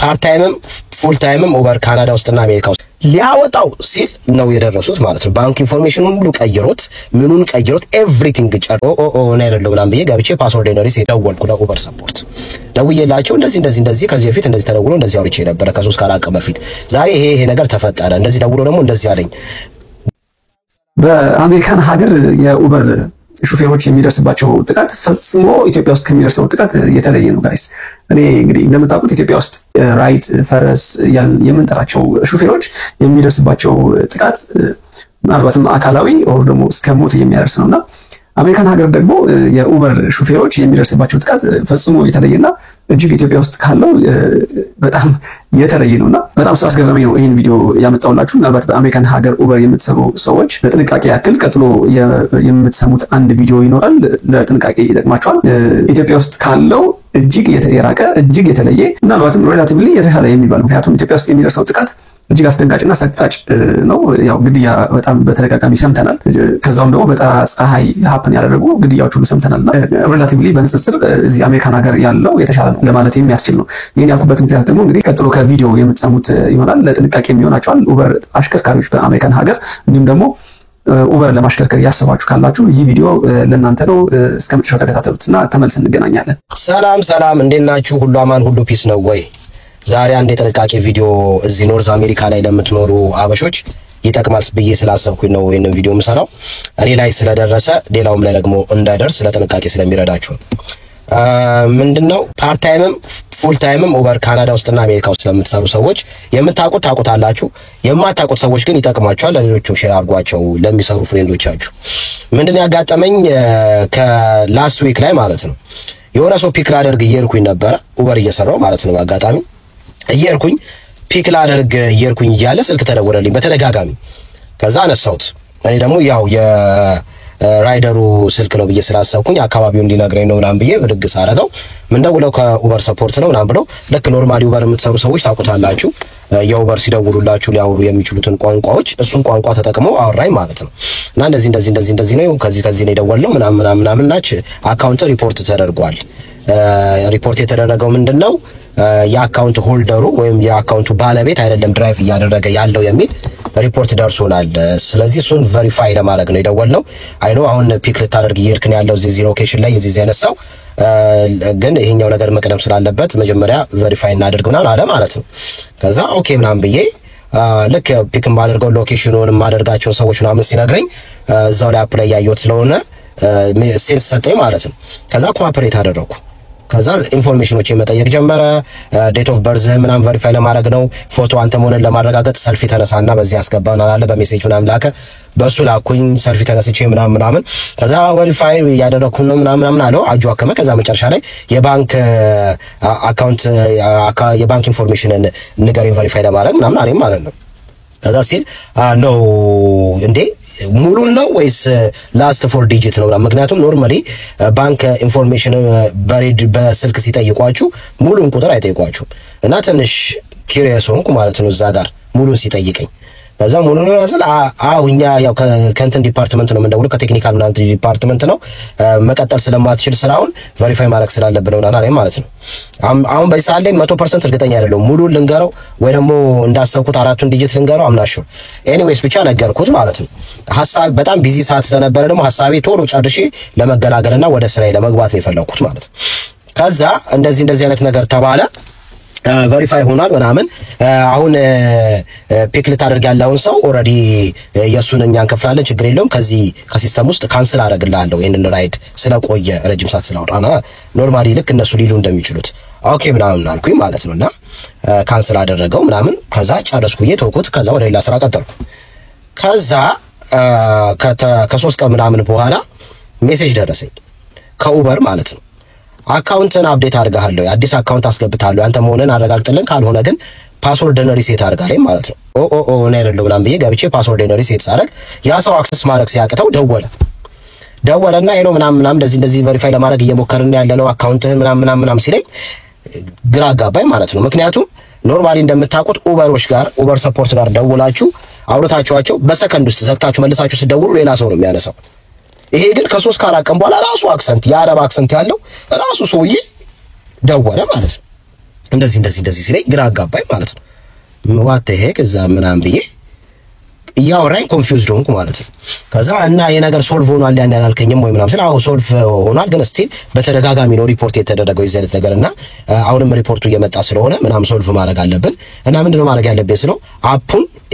ፓርት ታይምም ፉል ታይምም ኡበር ካናዳ ውስጥና አሜሪካ ውስጥ ሊያወጣው ሲል ነው የደረሱት ማለት ነው። ባንክ ኢንፎርሜሽኑን ሁሉ ቀይሮት ምኑን ቀይሮት ኤቭሪቲንግ ጨርሶ እኔ አይደለም ምናምን ብዬ ገብቼ ፓስወርድ ሪሴት ደወልኩ ለኡበር ሰፖርት ደውዬላቸው እንደዚህ ከዚህ በፊት እንደዚህ ተደውሎ እንደዚህ አውርቼ ነበር ከ3 ቀን በፊት ዛሬ ይሄ ነገር ተፈጠረ እንደዚህ ደውሎ ደግሞ እንደዚህ አለኝ። በአሜሪካን ሀገር የኡበር ሹፌሮች የሚደርስባቸው ጥቃት ፈጽሞ ኢትዮጵያ ውስጥ ከሚደርሰው ጥቃት የተለየ ነው ጋይስ። እኔ እንግዲህ እንደምታውቁት ኢትዮጵያ ውስጥ ራይድ ፈረስ የምንጠራቸው ሹፌሮች የሚደርስባቸው ጥቃት ምናልባትም አካላዊ ወር ደግሞ እስከ ሞት የሚያደርስ ነውና አሜሪካን ሀገር ደግሞ የኡበር ሹፌሮች የሚደርስባቸው ጥቃት ፈጽሞ የተለየና እጅግ ኢትዮጵያ ውስጥ ካለው በጣም የተለየ ነውና በጣም ስላስገረመኝ ነው ይሄን ቪዲዮ ያመጣሁላችሁ። ምናልባት በአሜሪካን ሀገር ኡበር የምትሰሩ ሰዎች ለጥንቃቄ ያክል ቀጥሎ የምትሰሙት አንድ ቪዲዮ ይኖራል፣ ለጥንቃቄ ይጠቅማችኋል። ኢትዮጵያ ውስጥ ካለው እጅግ የራቀ እጅግ የተለየ ምናልባትም ሪላቲቭሊ የተሻለ የሚባል ምክንያቱም ኢትዮጵያ ውስጥ የሚደርሰው ጥቃት እጅግ አስደንጋጭና ሰቅጣጭ ነው። ያው ግድያ በጣም በተደጋጋሚ ሰምተናል። ከዛውም ደግሞ በጠራ ፀሐይ ሀፕን ያደረጉ ግድያዎች ሁሉ ሰምተናልና ሪላቲቭሊ በንጽጽር እዚህ አሜሪካን ሀገር ያለው የተሻለ ነው ለማለት የሚያስችል ነው። ይሄን ያልኩበት ምክንያት ደግሞ እንግዲህ ቀጥሎ ከቪዲዮ የምትሰሙት ይሆናል። ለጥንቃቄ የሚሆናቸዋል ኡበር አሽከርካሪዎች በአሜሪካን ሀገር እንዲሁም ደግሞ ኡበር ለማሽከርከር ያስባችሁ ካላችሁ ይህ ቪዲዮ ለእናንተ ነው። እስከመጨረሻው ተከታተሉትና ተመልሰን እንገናኛለን። ሰላም እንዴት ናችሁ? ሁሉ አማን ሁሉ ፒስ ነው ወይ? ዛሬ አንድ የጥንቃቄ ቪዲዮ እዚህ ኖርዝ አሜሪካ ላይ ለምትኖሩ አበሾች ይጠቅማል ብዬ ስላሰብኩኝ ነው ይሄንን ቪዲዮ የምሰራው። እኔ ላይ ስለደረሰ ሌላውም ላይ ደግሞ እንዳይደርስ ለጥንቃቄ ስለሚረዳችሁ ምንድነው ፓርት ታይምም ፉል ታይምም ኡበር ካናዳ ውስጥና አሜሪካ ውስጥ ለምትሰሩ ሰዎች የምታውቁት ታውቁታላችሁ፣ የማታውቁት ሰዎች ግን ይጠቅማችኋል። ለሌሎችም ሼር አድርጓቸው ለሚሰሩ ፍሬንዶቻችሁ። ምንድነው ያጋጠመኝ ከላስት ዊክ ላይ ማለት ነው። የሆነ ሰው ፒክ ላደርግ እየሄድኩኝ ነበር ኡበር እየሰራው ማለት ነው። አጋጣሚ እየሄድኩኝ ፒክ ላደርግ እየሄድኩኝ እያለ ስልክ ተደወለልኝ በተደጋጋሚ። ከዛ አነሳሁት። እኔ ደግሞ ያው ራይደሩ ስልክ ነው ብዬ ስላሰብኩኝ አካባቢውን እንዲነግረኝ ነው ምናምን ብዬ በድግስ አረጋው። ምን ደውለው ከኡበር ሰፖርት ነው ምናምን ብለው ልክ ኖርማሊ ኡበር የምትሰሩ ሰዎች ታውቁታላችሁ። የኡበር ሲደውሉላችሁ ሊያወሩ የሚችሉትን ቋንቋዎች እሱን ቋንቋ ተጠቅመው አወራኝ ማለት ነው። እና እንደዚህ ነው ከዚህ ነው የደወልነው ምናምን ናች አካውንት ሪፖርት ተደርጓል። ሪፖርት የተደረገው ምንድነው የአካውንት ሆልደሩ ወይም የአካውንቱ ባለቤት አይደለም ድራይቭ እያደረገ ያለው የሚል ሪፖርት ደርሶናል። ስለዚህ እሱን ቬሪፋይ ለማድረግ ነው የደወልነው። አይኖ አሁን ፒክ ልታደርግ እየሄድክ ነው ያለው እዚህ ሎኬሽን ላይ እዚህ ያነሳው ግን ይሄኛው ነገር መቅደም ስላለበት መጀመሪያ ቬሪፋይ እናደርግ ምናምን አለ ማለት ነው። ከዛ ኦኬ ምናምን ብዬ ልክ ፒክም ባደርገው ሎኬሽኑን ማደርጋቸውን ሰዎች ምናምን ሲነግረኝ እዛው ላይ አፕ ላይ ያየሁት ስለሆነ ሴንስ ሰጠኝ ማለት ነው። ከዛ ኮኦፐሬት አደረኩ። ከዛ ኢንፎርሜሽኖች መጠየቅ ጀመረ። ዴት ኦፍ በርዝ ምናምን ቬሪፋይ ለማድረግ ነው። ፎቶ አንተ መሆንን ለማረጋገጥ ሰልፊ ተነሳና በዚህ አስገባና አለ በሜሴጅ ምናምን ላከ። በሱ ላኩኝ ሰልፊ ተነስቼ ምናምን ከዛ ቬሪፋይ ያደረኩ ነው ምናምን አለው አጁ አከመ። ከዛ መጨረሻ ላይ የባንክ አካውንት የባንክ ኢንፎርሜሽንን ንገረኝ ቬሪፋይ ለማድረግ ምናምን አለኝ ማለት ነው። ከዛ ሲል ነው እንዴ ሙሉ ነው ወይስ ላስት 4 ዲጂት ነው? ምክንያቱም ኖርማሊ ባንክ ኢንፎርሜሽን በስልክ ሲጠይቋችሁ ሙሉን ቁጥር አይጠይቋችሁም እና ትንሽ ኪሪየስ ሆንኩ ማለት ነው እዛ ጋር ሙሉን ሲጠይቀኝ። ከዛ ሙሉ ነው አሰል እኛ ያው ከእንትን ዲፓርትመንት ነው የምንደውለው ከቴክኒካል ምናምን ዲፓርትመንት ነው መቀጠል ስለማትችል ስራውን ቬሪፋይ ማድረግ ስላለብን ነው ማለት ነው። አሁን በዚህ ሰዓት ላይ 100% እርግጠኛ አይደለሁም ሙሉ ልንገረው ወይ ደግሞ እንዳሰብኩት 4ቱን ዲጂት ልንገረው አምናሹ ኤኒዌይስ ብቻ ነገርኩት ማለት ነው። ሐሳብ በጣም ቢዚ ሰዓት ስለነበረ ደግሞ ሐሳቤ ቶሎ ጨርሼ ለመገላገልና ወደ ስራዬ ለመግባት ነው የፈለኩት ማለት ነው። ከዛ እንደዚህ አይነት ነገር ተባለ። ቬሪፋይ ሆኗል ምናምን አሁን ፒክ ልታደርግ ያለውን ሰው ኦሬዲ የሱን እኛ እንከፍላለን ችግር የለውም ከዚህ ከሲስተም ውስጥ ካንስል አደርግልሃለሁ ይሄንን ራይድ ስለቆየ ረጅም ሰዓት ስላወራና ኖርማሊ ልክ እነሱ ሊሉ እንደሚችሉት ኦኬ ምናምን አልኩኝ ማለት ነውና ካንስል አደረገው ምናምን ከዛ ጨረስኩኝ ተውኩት። ከዛ ወደ ሌላ ስራ ቀጠልኩ። ከዛ ከ3 ቀን ምናምን በኋላ ሜሴጅ ደረሰኝ ከኡበር ማለት ነው። አካውንትን አፕዴት አድርጋለሁ አዲስ አካውንት አስገብታለሁ አንተ መሆንን አረጋግጥልን ካልሆነ ግን ፓስወርድን ሪሴት አድርጋለኝ ማለት ነው። እኔ አይደለም ምናምን ብዬ ገብቼ ፓስወርድን ሪሴት ሳደርግ ያ ሰው አክሰስ ማድረግ ሲያቅተው ደወለና ሄሎ ምናምን እንደዚህ ቬሪፋይ ለማድረግ እየሞከርን ያለነው አካውንትህን ምናምን ሲለኝ ግራ አጋባኝ ማለት ነው። ምክንያቱም ኖርማሊ እንደምታውቁት ኡበሮች ጋር ኡበር ሰፖርት ጋር ደውላችሁ አውርታችኋቸው በሰከንድ ውስጥ ዘግታችሁ መልሳችሁ ሲደውሉ ሌላ ሰው ነው የሚያነሳው። ይሄ ግን ከ3 4 ቀን በኋላ ራሱ አክሰንት የአረብ አክሰንት ያለው ራሱ ሰውዬ ደወለ ማለት ነው። እንደዚህ ሲለኝ ግራ አጋባኝ ማለት ነው። ዋት ሄክ እዛ ምናምን ብዬ እያወራኝ ኮንፊውዝድ ሆንኩ ማለት ነው። ከዛ እና የነገር ሶልቭ ሆኗል ያን ያላልከኝም ወይ ምናምን ስለ ሶልቭ ሆኗል፣ ግን ስቲል በተደጋጋሚ ነው ሪፖርት የተደረገው የዚህ አይነት ነገርና አሁንም ሪፖርቱ እየመጣ ስለሆነ ምናምን ሶልቭ ማድረግ አለብን እና ምንድነው ማድረግ ያለብን ስለው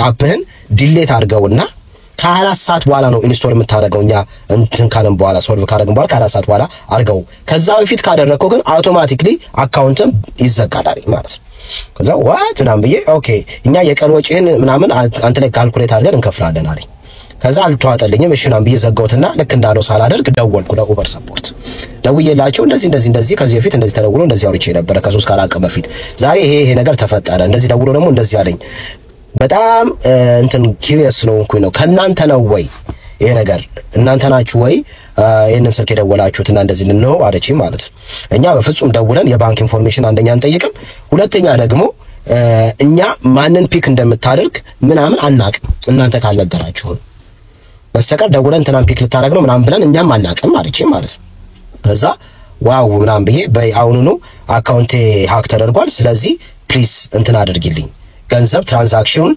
አፕህን ዲሌት አድርገውና ከ24 ሰዓት በኋላ ነው ኢንስቶል የምታደርገው። እኛ እንትን ካለን በኋላ ሶልቭ ካደረግን በኋላ ከ24 ሰዓት በኋላ አድርገው። ከዛ በፊት ካደረግከው ግን አውቶማቲክሊ አካውንትም ይዘጋዳል ማለት ነው። ከዛ ዋት ምናምን ብዬ ኦኬ እኛ የቀን ወጪህን ምናምን አንተ ላይ ካልኩሌት አድርገን እንከፍላለን አለኝ። ከዛ አልተዋጠልኝም። እሺ ምናምን ብዬ ዘጋሁትና ልክ እንዳለው ሳላደርግ ደወልኩ ለኡበር ሰፖርት። ደውዬላቸው እንደዚህ ከዚህ በፊት እንደዚህ ተደውሎ እንደዚህ አውርቼ ነበር ከ3 4 ቀን በፊት ዛሬ ይሄ ነገር ተፈጠረ፣ እንደዚህ ደውሎ ደግሞ እንደዚህ አለኝ። በጣም እንትን ኪሪየስ ስለሆንኩኝ ነው። ከናንተ ነው ወይ ይሄ ነገር? እናንተ ናችሁ ወይ ይሄንን ስልክ የደወላችሁትና እንደዚህ ነው አለች ማለት ነው። እኛ በፍጹም ደውለን የባንክ ኢንፎርሜሽን አንደኛ አንጠይቅም፣ ሁለተኛ ደግሞ እኛ ማንን ፒክ እንደምታደርግ ምናምን አናቅም እናንተ ካልነገራችሁን በስተቀር ደውለን እንትናን ፒክ ልታደርግ ነው ምናምን ብለን እኛም አናቅም አለች ማለት ነው። ከዛ ዋው ምናምን ብዬ በአሁኑኑ አካውንቴ ሃክ ተደርጓል፣ ስለዚህ ፕሊዝ እንትን አድርጊልኝ ገንዘብ ትራንዛክሽኑን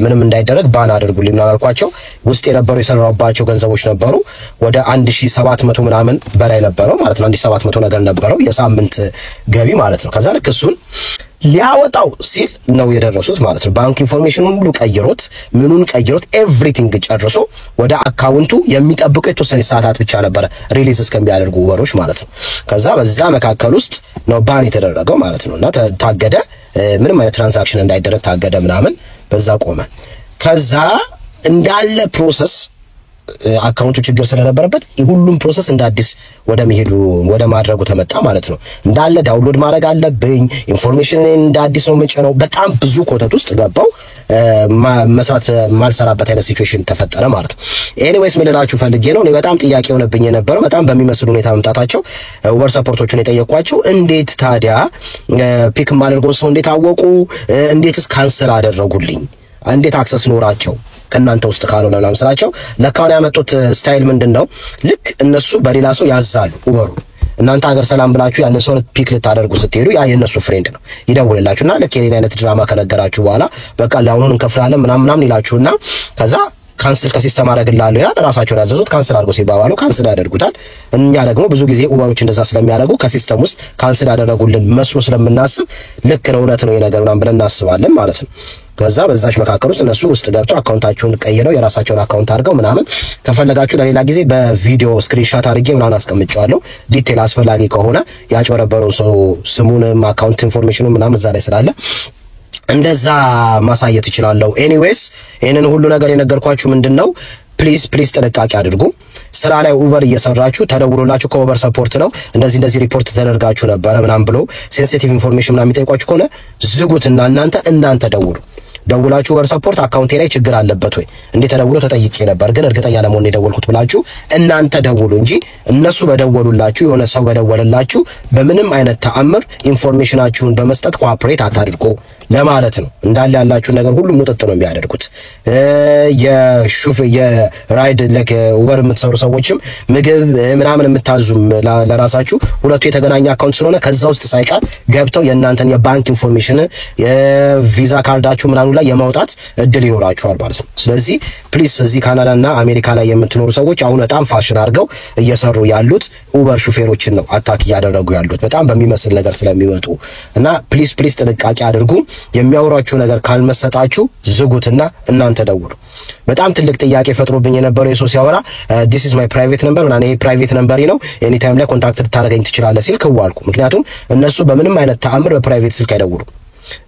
ምንም እንዳይደረግ ባን አድርጉልኝ ምናምን አልኳቸው። ውስጥ የነበሩ የሰራባቸው ገንዘቦች ነበሩ ወደ 1700 ምናምን በላይ ነበረው ማለት ነው። 1700 ነገር ነበረው የሳምንት ገቢ ማለት ነው። ከዛ ልክ እሱን ሊያወጣው ሲል ነው የደረሱት ማለት ነው። ባንክ ኢንፎርሜሽኑን ሁሉ ቀይሮት ምኑን ቀይሮት ኤቭሪቲንግ ጨርሶ ወደ አካውንቱ የሚጠብቀው የተወሰነ ሰዓታት ብቻ ነበረ ሪሊዝ እስከሚያደርጉ ወሮች ማለት ነው። ከዛ በዛ መካከል ውስጥ ነው ባን የተደረገው ማለት ነውና ታገደ። ምንም አይነት ትራንዛክሽን እንዳይደረግ ታገደ ምናምን በዛ ቆመ። ከዛ እንዳለ ፕሮሰስ አካውንቱ ችግር ስለነበረበት ሁሉም ፕሮሰስ እንዳዲስ ወደ ማድረጉ ተመጣ ማለት ነው። እንዳለ ዳውንሎድ ማድረግ አለብኝ ኢንፎርሜሽን እንዳዲስ ነው መጨረው። በጣም ብዙ ኮተት ውስጥ ገባው። መስራት ማልሰራበት አይነት ሲቹዌሽን ተፈጠረ ማለት ነው። ኤኒዌይስ ምን ልላችሁ ፈልጌ ነው፣ እኔ በጣም ጥያቄ ሆነብኝ የነበረው በጣም በሚመስል ሁኔታ መምጣታቸው ኡበር ሰፖርቶቹን የጠየኳቸው እንዴት ታዲያ ፒክ ማድረጉን ሰው እንዴት አወቁ? እንዴትስ ካንሰል አደረጉልኝ? እንዴት አክሰስ ኖራቸው ከናንተ ውስጥ ካልሆነ ምናምን ስላቸው ለካውን ያመጡት ስታይል ምንድነው? ልክ እነሱ በሌላ ሰው ያዛሉ ኡበሩ። እናንተ ሀገር ሰላም ብላችሁ ያንን ሰው ፒክ ልታደርጉ ስትሄዱ ያ የነሱ ፍሬንድ ነው ይደውልላችሁና ልክ የሌላ አይነት ድራማ ከነገራችሁ በኋላ በቃ ለአሁኑን እንከፍላለን ምናምን ይላችሁና ከዛ ካንስል ከሲስተም አደረግልሃለሁ ይላል። ራሳቸውን ያዘዙት ካንስል አድርጎ ሲባባሉ ካንስል ያደርጉታል። እኛ ደግሞ ብዙ ጊዜ ኡበሮች እንደዛ ስለሚያደርጉ ከሲስተም ውስጥ ካንስል ያደረጉልን መስሎ ስለምናስብ ልክ ነው እውነት ነው የነገር ምናምን ብለን እናስባለን ማለት ነው። ከዛ በዛች መካከል ውስጥ እነሱ ውስጥ ገብተው አካውንታቸውን ቀይረው የራሳቸውን አካውንት አድርገው ምናምን ከፈለጋችሁ ለሌላ ጊዜ በቪዲዮ ስክሪንሾት አድርጌ ምናምን አስቀምጫለሁ። ዲቴል አስፈላጊ ከሆነ ያጭበረበረው ሰው ስሙንም አካውንት ኢንፎርሜሽኑን ምናምን እዛ ላይ ስላለ እንደዛ ማሳየት ይችላልው። ኤኒዌይስ ይሄንን ሁሉ ነገር የነገርኳችሁ ምንድነው ፕሊዝ ጥንቃቄ አድርጉ። ስራ ላይ ኡበር እየሰራችሁ ተደውሎላችሁ ከኡበር ሰፖርት ነው እንደዚህ ሪፖርት ተደርጋችሁ ነበር ምናምን ብሎ ሴንሲቲቭ ኢንፎርሜሽን ምናምን የሚጠይቋችሁ ከሆነ ዝጉትና እናንተ ደውላችሁ ኡበር ሰፖርት አካውንቴ ላይ ችግር አለበት ወይ እንዴ ተደውሎ ተጠይቄ ነበር ግን እርግጠኛ ለመሆን የደወልኩት ብላችሁ እናንተ ደውሉ እንጂ እነሱ በደወሉላችሁ የሆነ ሰው በደወለላችሁ በምንም አይነት ተአምር ኢንፎርሜሽናችሁን በመስጠት ኮኦፕሬት አታድርጉ ለማለት ነው። እንዳለ ያላችሁ ነገር ሁሉ ሙጥጥ ነው የሚያደርጉት። የራይድ ኡበር የምትሰሩ ሰዎችም ምግብ ምናምን የምታዙም ለራሳችሁ ሁለቱ የተገናኘ አካውንት ስለሆነ ከዛ ውስጥ ሳይቀር ገብተው የእናንተን የባንክ ኢንፎርሜሽን የቪዛ ካርዳችሁ ምናምን ላይ የማውጣት እድል ይኖራችኋል ማለት ነው። ስለዚህ ፕሊስ እዚህ ካናዳና አሜሪካ ላይ የምትኖሩ ሰዎች አሁን በጣም ፋሽን አድርገው እየሰሩ ያሉት ኡበር ሹፌሮችን ነው አታክ እያደረጉ ያሉት በጣም በሚመስል ነገር ስለሚመጡ እና ፕሊስ ጥንቃቄ አድርጉ። የሚያወራችሁ ነገር ካልመሰጣችሁ ዝጉትና እናንተ ደውሉ። በጣም ትልቅ ጥያቄ ፈጥሮብኝ የነበረው የሶ ሲያወራ this is my private number እና ይሄ ፕራይቬት ነምበሪ ነው ኤኒ ታይም ላይ ኮንታክት ልታደርገኝ ትችላለህ ሲል ከዋልኩ። ምክንያቱም እነሱ በምንም አይነት ተአምር በፕራይቬት ስልክ አይደውሉም።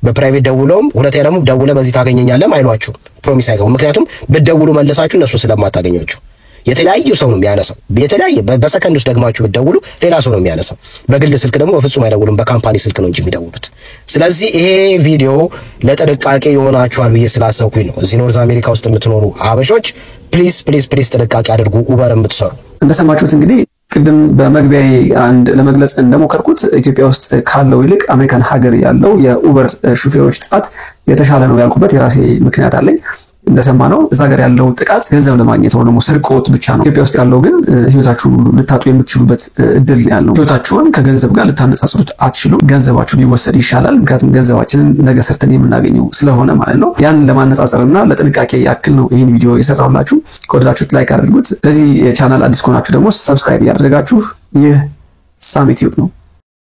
በፕራይቬት ደውለውም ሁለቴ ደግሞ ደውለህ በዚህ ታገኘኛለህ አይሏችሁ ፕሮሚስ አይገቡም። ምክንያቱም ብትደውሉ መልሳችሁ እነሱ ስለማታገኙአችሁ የተለያዩ ሰው ነው የሚያነሳው። የተለያየ በሰከንድ ውስጥ ደግማችሁ ብትደውሉ ሌላ ሰው ነው የሚያነሳው። በግል ስልክ ደግሞ በፍጹም አይደውሉም፣ በካምፓኒ ስልክ ነው እንጂ የሚደውሉት። ስለዚህ ይሄ ቪዲዮ ለጥንቃቄ ይሆናችኋል ብዬ ስላሰብኩኝ ነው። እዚህ ኖርዝ አሜሪካ ውስጥ የምትኖሩ አበሾች ፕሊዝ ጥንቃቄ አድርጉ ኡበር የምትሰሩ። እንደሰማችሁት እንግዲህ ቅድም በመግቢያዬ አንድ ለመግለጽ እንደሞከርኩት ኢትዮጵያ ውስጥ ካለው ይልቅ አሜሪካን ሀገር ያለው የኡበር ሹፌሮች ጥቃት የተሻለ ነው ያልኩበት የራሴ ምክንያት አለኝ። እንደሰማነው እዛ ሀገር ያለው ጥቃት ገንዘብ ለማግኘት ወይ ደግሞ ስርቆት ብቻ ነው። ኢትዮጵያ ውስጥ ያለው ግን ህይወታችሁን ሁሉ ልታጡ የምትችሉበት እድል ያለው። ህይወታችሁን ከገንዘብ ጋር ልታነጻጽሩት አትችሉም። ገንዘባችሁ ቢወሰድ ይሻላል። ምክንያቱም ገንዘባችንን ነገ ሰርተን የምናገኘው ስለሆነ ማለት ነው። ያን ለማነጻጸርና ለጥንቃቄ ያክል ነው ይህን ቪዲዮ የሰራሁላችሁ። ከወደዳችሁት ላይክ አድርጉት። ለዚህ ቻናል አዲስ ከሆናችሁ ደግሞ ሰብስክራይብ ያደረጋችሁ። ይህ ሳም ዩቲዩብ ነው።